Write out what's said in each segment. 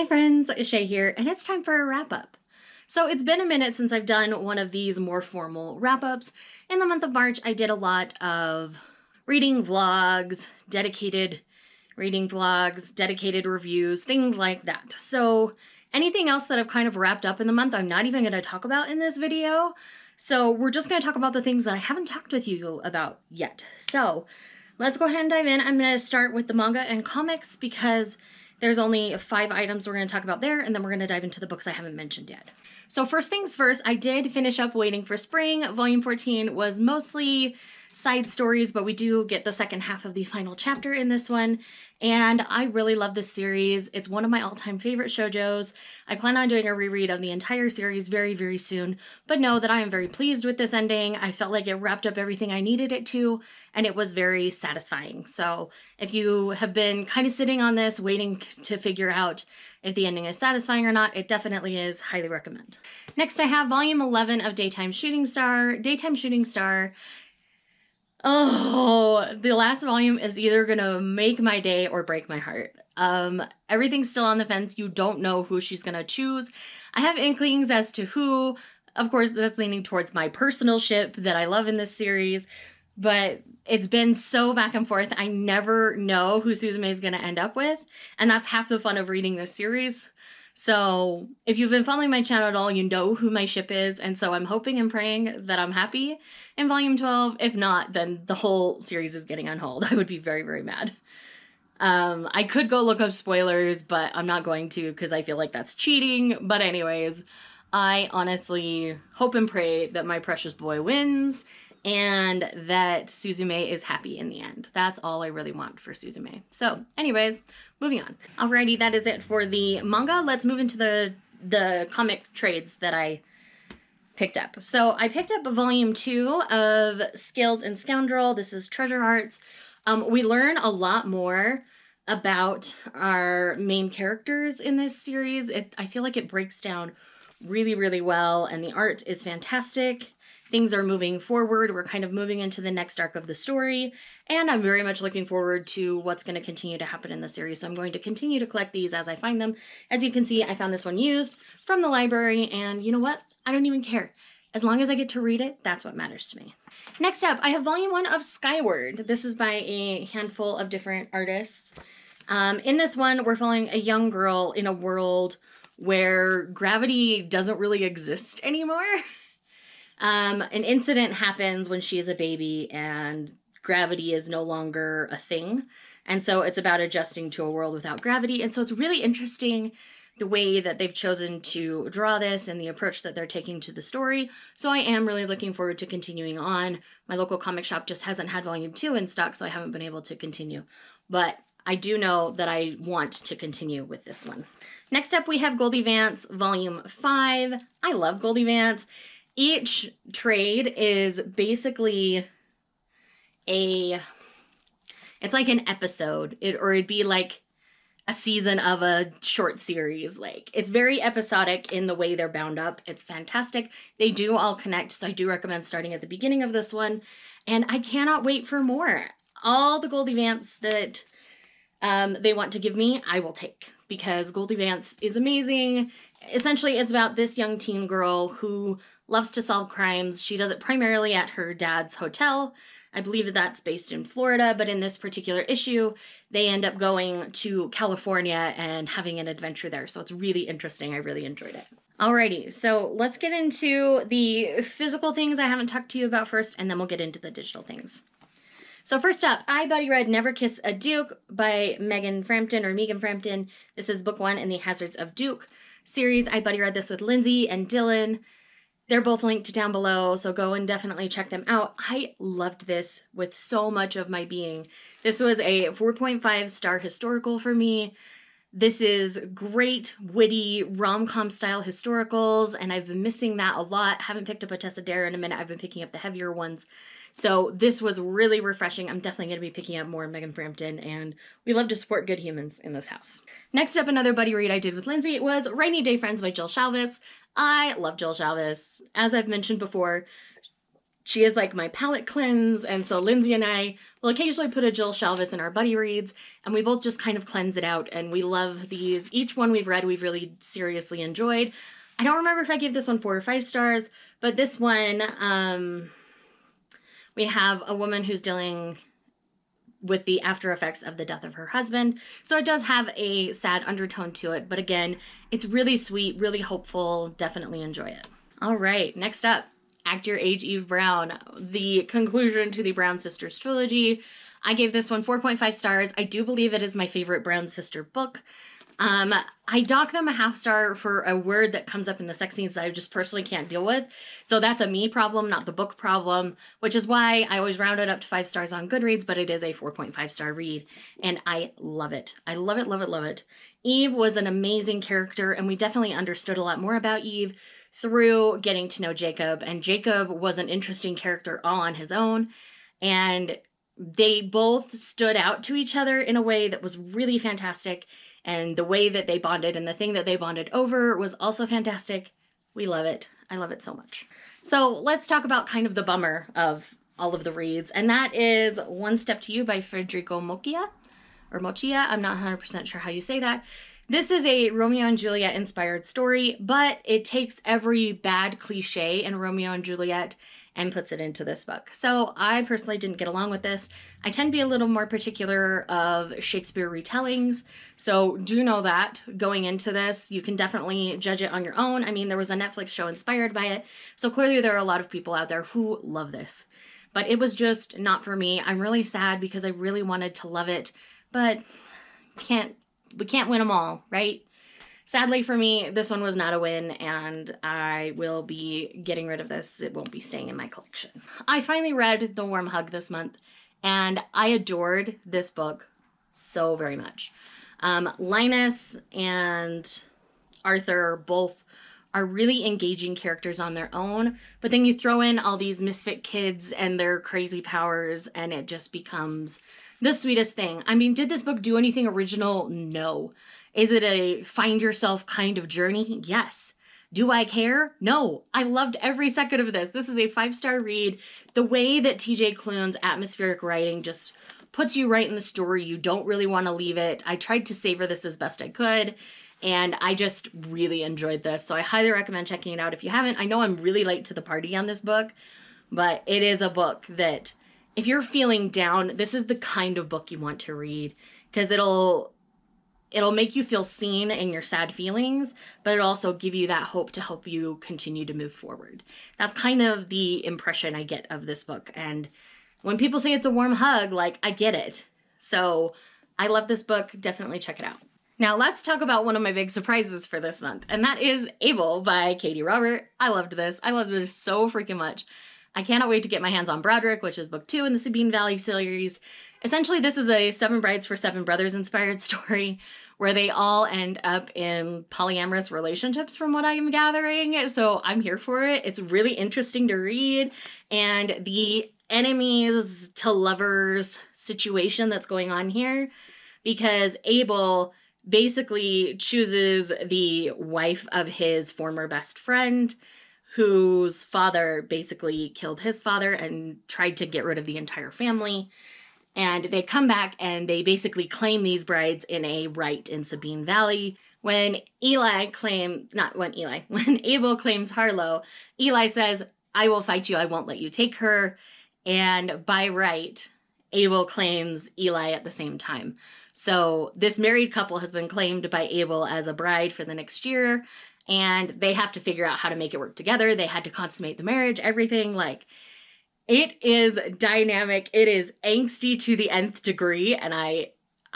friends, Shay here, and it's time for a wrap-up. So it's been a minute since I've done one of these more formal wrap-ups. In the month of March, I did a lot of reading vlogs, dedicated reading vlogs, dedicated reviews, things like that. So anything else that I've kind of wrapped up in the month, I'm not even going to talk about in this video. So we're just going to talk about the things that I haven't talked with you about yet. So let's go ahead and dive in. I'm going to start with the manga and comics because there's only 5 items we're going to talk about there, and then we're going to dive into the books I haven't mentioned yet. So first things first, I did finish up Waiting for Spring. Volume 14 was mostly side stories, but we do get the second half of the final chapter in this one, and I really love this series. It's one of my all-time favorite shoujos. I plan on doing a reread of the entire series very, very soon, but know that I am very pleased with this ending. I felt like it wrapped up everything I needed it to, and it was very satisfying. So if you have been kind of sitting on this, waiting to figure out if the ending is satisfying or not, it definitely is. Highly recommend. Next, I have Volume 11 of Daytime Shooting Star. Daytime Shooting Star. Oh, the last volume is either gonna make my day or break my heart. Everything's still on the fence. You don't know who she's gonna choose. I have inklings as to who. Of course, that's leaning towards my personal ship that I love in this series, but it's been so back and forth. I never know who Suzume is gonna end up with, and that's half the fun of reading this series. So if you've been following my channel at all, you know who my ship is, and so I'm hoping and praying that I'm happy in Volume 12. If not, then the whole series is getting on hold. I would be very, very mad. I could go look up spoilers, but I'm not going to because I feel like that's cheating. But anyways, I honestly hope and pray that my precious boy wins and that Suzume is happy in the end. That's all I really want for Suzume. So anyways, moving on. Alrighty, that is it for the manga. Let's move into the comic trades that I picked up. So I picked up Volume 2 of Scales and Scoundrel. This is Treasure Hearts. We learn a lot more about our main characters in this series. I feel like it breaks down really, really well, and the art is fantastic. Things are moving forward. We're kind of moving into the next arc of the story, and I'm very much looking forward to what's going to continue to happen in the series. So I'm going to continue to collect these as I find them. As you can see, I found this one used from the library, and you know what? I don't even care. As long as I get to read it, that's what matters to me. Next up, I have Volume 1 of Skyward. This is by a handful of different artists. In this one, we're following a young girl in a world where gravity doesn't really exist anymore. An incident happens when she is a baby and gravity is no longer a thing. And so it's about adjusting to a world without gravity. And so it's really interesting the way that they've chosen to draw this and the approach that they're taking to the story. So I am really looking forward to continuing on. My local comic shop just hasn't had Volume 2 in stock, so I haven't been able to continue. But I do know that I want to continue with this one. Next up, we have Goldie Vance Volume 5. I love Goldie Vance. Each trade is basically it's like an episode, or it'd be like a season of a short series. Like, it's very episodic in the way they're bound up. It's fantastic. They do all connect, so I do recommend starting at the beginning of this one, and I cannot wait for more. All the Goldie Vance that they want to give me, I will take, because Goldie Vance is amazing. Essentially, it's about this young teen girl who loves to solve crimes. She does it primarily at her dad's hotel. I believe that's based in Florida, but in this particular issue, they end up going to California and having an adventure there. So it's really interesting. I really enjoyed it. Alrighty, so let's get into the physical things I haven't talked to you about first, and then we'll get into the digital things. So first up, I Buddy Read Never Kiss a Duke by Megan Frampton. This is book 1 in the Hazards of Duke series. I Buddy Read this with Lindsay and Dylan. They're both linked down below, so go and definitely check them out. I loved this with so much of my being. This was a 4.5 star historical for me. This is great, witty, rom-com style historicals, and I've been missing that a lot. Haven't picked up a Tessa Dare in a minute. I've been picking up the heavier ones. So this was really refreshing. I'm definitely going to be picking up more Megan Frampton, and we love to support good humans in this house. Next up, another buddy read I did with Lindsay was Rainy Day Friends by Jill Shalvis. I love Jill Shalvis. As I've mentioned before, She is like my palate cleanse, and so Lindsay and I will occasionally put a Jill Shalvis in our buddy reads, and we both just kind of cleanse it out, and we love these. Each one we've read, we've really seriously enjoyed. I don't remember if I gave this one 4 or 5 stars, but this one, we have a woman who's dealing with the after effects of the death of her husband. So it does have a sad undertone to it, but again, it's really sweet, really hopeful. Definitely enjoy it. All right, next up, Act Your Age, Eve Brown, the conclusion to the Brown Sisters trilogy. I gave this one 4.5 stars. I do believe it is my favorite Brown sister book. I dock them a half star for a word that comes up in the sex scenes that I just personally can't deal with. So that's a me problem, not the book problem, which is why I always round it up to 5 stars on Goodreads, but it is a 4.5 star read, and I love it. I love it, love it, love it. Eve was an amazing character, and we definitely understood a lot more about Eve through getting to know Jacob, and Jacob was an interesting character all on his own, and they both stood out to each other in a way that was really fantastic, and the way that they bonded and the thing that they bonded over was also fantastic. We love it. I love it so much. So let's talk about kind of the bummer of all of the reads, and that is One Step to You by Federico Mochia, or Mochia. I'm not 100% sure how you say that. This is a Romeo and Juliet inspired story, but it takes every bad cliche in Romeo and Juliet and puts it into this book. So I personally didn't get along with this. I tend to be a little more particular of Shakespeare retellings, so do know that going into this. You can definitely judge it on your own. I mean, there was a Netflix show inspired by it, so clearly there are a lot of people out there who love this. But it was just not for me. I'm really sad because I really wanted to love it, but we can't win them all, right? Sadly for me, this one was not a win, and I will be getting rid of this. It won't be staying in my collection. I finally read The Warm Hug this month, and I adored this book so very much. Linus and Arthur both are really engaging characters on their own, but then you throw in all these misfit kids and their crazy powers, and it just becomes the sweetest thing. I mean, did this book do anything original? No. Is it a find yourself kind of journey? Yes. Do I care? No. I loved every second of this. This is a 5-star read. The way that TJ Klune's atmospheric writing just puts you right in the story. You don't really want to leave it. I tried to savor this as best I could, and I just really enjoyed this. So I highly recommend checking it out if you haven't. I know I'm really late to the party on this book, but it is a book that if you're feeling down, this is the kind of book you want to read, because it'll make you feel seen in your sad feelings, but it'll also give you that hope to help you continue to move forward. That's kind of the impression I get of this book. And when people say it's a warm hug, like, I get it. So I love this book. Definitely check it out. Now let's talk about one of my big surprises for this month, and that is Abel by Katie Robert. I loved this. I loved this so freaking much. I cannot wait to get my hands on Broderick, which is book 2 in the Sabine Valley series. Essentially, this is a 7 Brides for 7 Brothers inspired story where they all end up in polyamorous relationships from what I'm gathering. So I'm here for it. It's really interesting to read. And the enemies to lovers situation that's going on here, because Abel basically chooses the wife of his former best friend, whose father basically killed his father and tried to get rid of the entire family. And they come back and they basically claim these brides in a rite in Sabine Valley. When Abel claims Harlow, Eli says, I will fight you, I won't let you take her. And by right, Abel claims Eli at the same time. So this married couple has been claimed by Abel as a bride for the next year, and they have to figure out how to make it work together. They had to consummate the marriage, everything. Like, it is dynamic. It is angsty to the nth degree, and I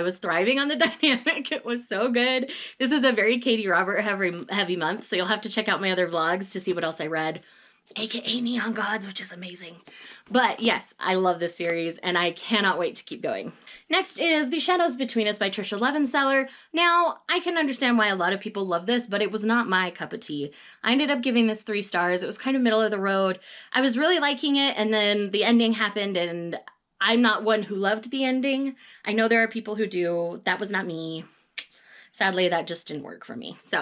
was thriving on the dynamic. It was so good. This is a very Katie Robert heavy month, so you'll have to check out my other vlogs to see what else I read, aka Neon Gods, which is amazing. But yes, I love this series, and I cannot wait to keep going. Next is The Shadows Between Us by Trisha Levenseller. Now, I can understand why a lot of people love this, but it was not my cup of tea. I ended up giving this 3 stars. It was kind of middle of the road. I was really liking it, and then the ending happened, and I'm not one who loved the ending. I know there are people who do. That was not me. Sadly, that just didn't work for me. So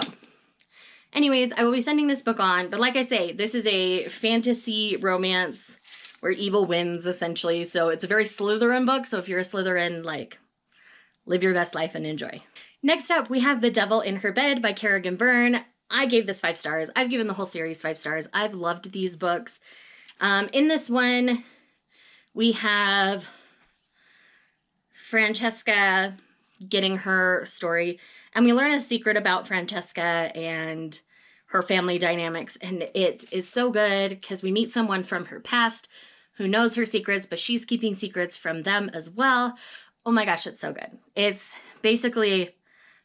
anyways, I will be sending this book on, but like I say, this is a fantasy romance where evil wins, essentially. So it's a very Slytherin book. So if you're a Slytherin, like, live your best life and enjoy. Next up, we have The Devil in Her Bed by Kerrigan Byrne. I gave this 5 stars. I've given the whole series 5 stars. I've loved these books. In this one, we have Francesca getting her story, and we learn a secret about Francesca and her family dynamics, and it is so good because we meet someone from her past who knows her secrets, but she's keeping secrets from them as well. Oh my gosh, it's so good. It's basically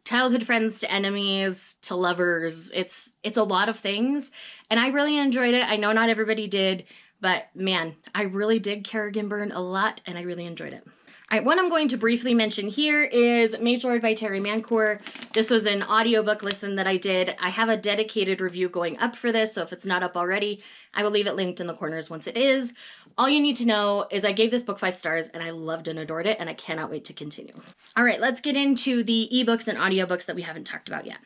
childhood friends to enemies to lovers. It's a lot of things, and I really enjoyed it. I know not everybody did, but man, I really dig Kerrigan Byrne a lot, and I really enjoyed it. All right, one I'm going to briefly mention here is Mage Lord by Terry Mancour. This was an audiobook listen that I did. I have a dedicated review going up for this, so if it's not up already, I will leave it linked in the corners once it is. All you need to know is I gave this book 5 stars, and I loved and adored it, and I cannot wait to continue. All right, let's get into the ebooks and audiobooks that we haven't talked about yet.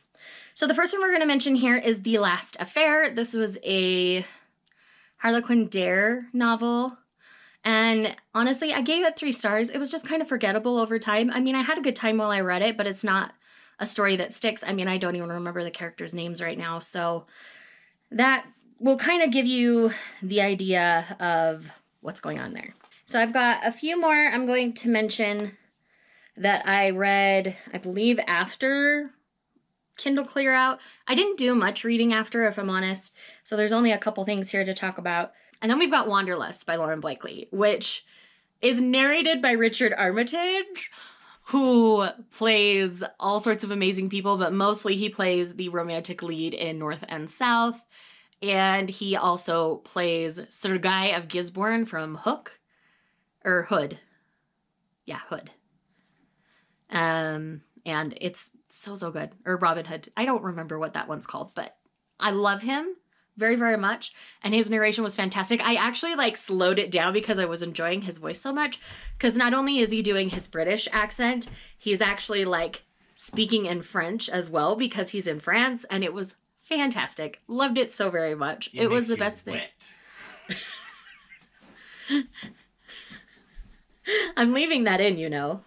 So the first one we're going to mention here is The Last Affair. This was a Harlequin Dare novel. And honestly, I gave it 3 stars. It was just kind of forgettable over time. I mean, I had a good time while I read it, but it's not a story that sticks. I mean, I don't even remember the characters' names right now. So that will kind of give you the idea of what's going on there. So I've got a few more I'm going to mention that I read, I believe, after Kindle Clear Out. I didn't do much reading after, if I'm honest. So there's only a couple things here to talk about. And then we've got Wanderlust by Lauren Blakely, which is narrated by Richard Armitage, who plays all sorts of amazing people, but mostly he plays the romantic lead in North and South. And he also plays Sir Guy of Gisborne from Hook, or Hood. Yeah, Hood. And it's so good. Or Robin Hood. I don't remember what that one's called, but I love him very, very much. And his narration was fantastic. I actually slowed it down because I was enjoying his voice so much. Because not only is he doing his British accent, he's actually speaking in French as well because he's in France. And it was fantastic. Loved it so very much. It was the best thing. I'm leaving that in, you know.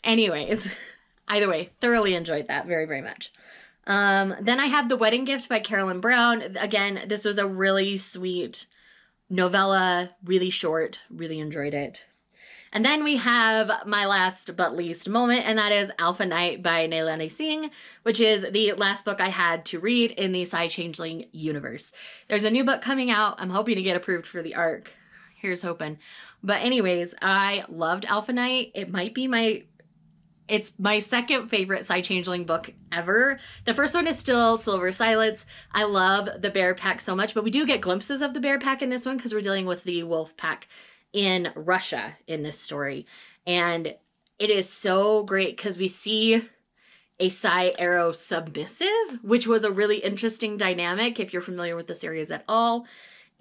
Anyways, either way, thoroughly enjoyed that very, very much. Then I have The Wedding Gift by Carolyn Brown. Again, this was a really sweet novella, really short, really enjoyed it. And then we have my last but least moment, and that is Alpha Night by Nailani Singh, which is the last book I had to read in the Psy-Changeling universe. There's a new book coming out. I'm hoping to get approved for the ARC. Here's hoping. But anyways, I loved Alpha Night. It's my second favorite Psy-Changeling book ever. The first one is still Silver Silence. I love the bear pack so much, but we do get glimpses of the bear pack in this one because we're dealing with the wolf pack in Russia in this story. And it is so great because we see a Psy-Arrow submissive, which was a really interesting dynamic if you're familiar with the series at all.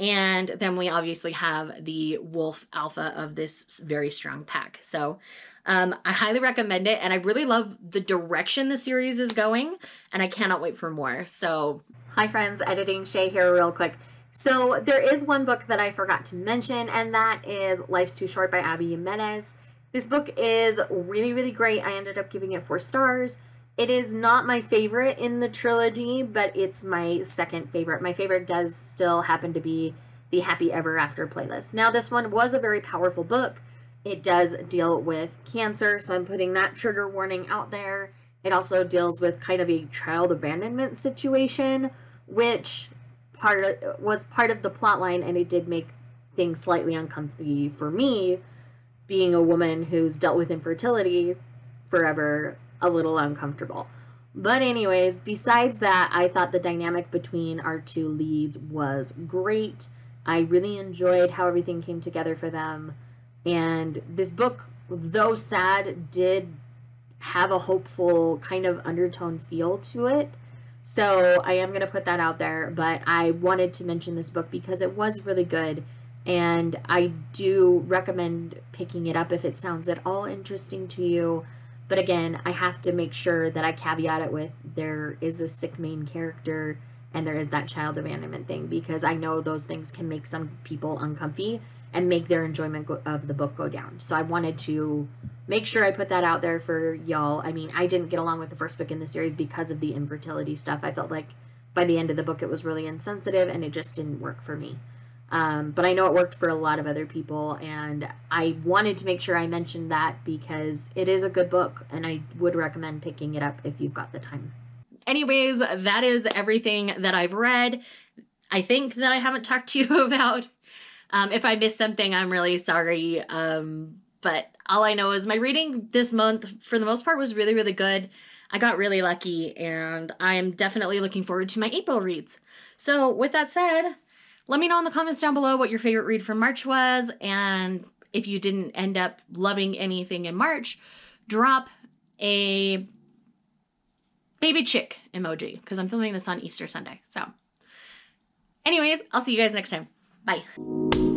And then we obviously have the wolf alpha of this very strong pack. So I highly recommend it, and I really love the direction the series is going, and I cannot wait for more. So, hi friends, Editing Shay here real quick. So there is one book that I forgot to mention, and that is Life's Too Short by Abby Jimenez. This book is really, really great. I ended up giving it 4 stars. It is not my favorite in the trilogy, but it's my second favorite. My favorite does still happen to be the Happy Ever After playlist. Now, this one was a very powerful book. It does deal with cancer, so I'm putting that trigger warning out there. It also deals with kind of a child abandonment situation, which was part of the plot line, and it did make things slightly uncomfortable for me, being a woman who's dealt with infertility forever, a little uncomfortable. But anyways, besides that, I thought the dynamic between our 2 leads was great. I really enjoyed how everything came together for them. And this book, though sad, did have a hopeful kind of undertone feel to it. So I am going to put that out there, but I wanted to mention this book because it was really good. And I do recommend picking it up if it sounds at all interesting to you. But again, I have to make sure that I caveat it with there is a sick main character and there is that child abandonment thing, because I know those things can make some people uncomfy and make their enjoyment of the book go down. So I wanted to make sure I put that out there for y'all. I mean, I didn't get along with the first book in the series because of the infertility stuff. I felt like by the end of the book it was really insensitive and it just didn't work for me. But I know it worked for a lot of other people, and I wanted to make sure I mentioned that because it is a good book, and I would recommend picking it up if you've got the time. Anyways, that is everything that I've read. I think that I haven't talked to you about. If I missed something, I'm really sorry. But all I know is my reading this month, for the most part, was really, really good. I got really lucky, and I'm definitely looking forward to my April reads. So with that said, let me know in the comments down below what your favorite read from March was, and if you didn't end up loving anything in March, drop a baby chick emoji, because I'm filming this on Easter Sunday. So anyways, I'll see you guys next time. Bye.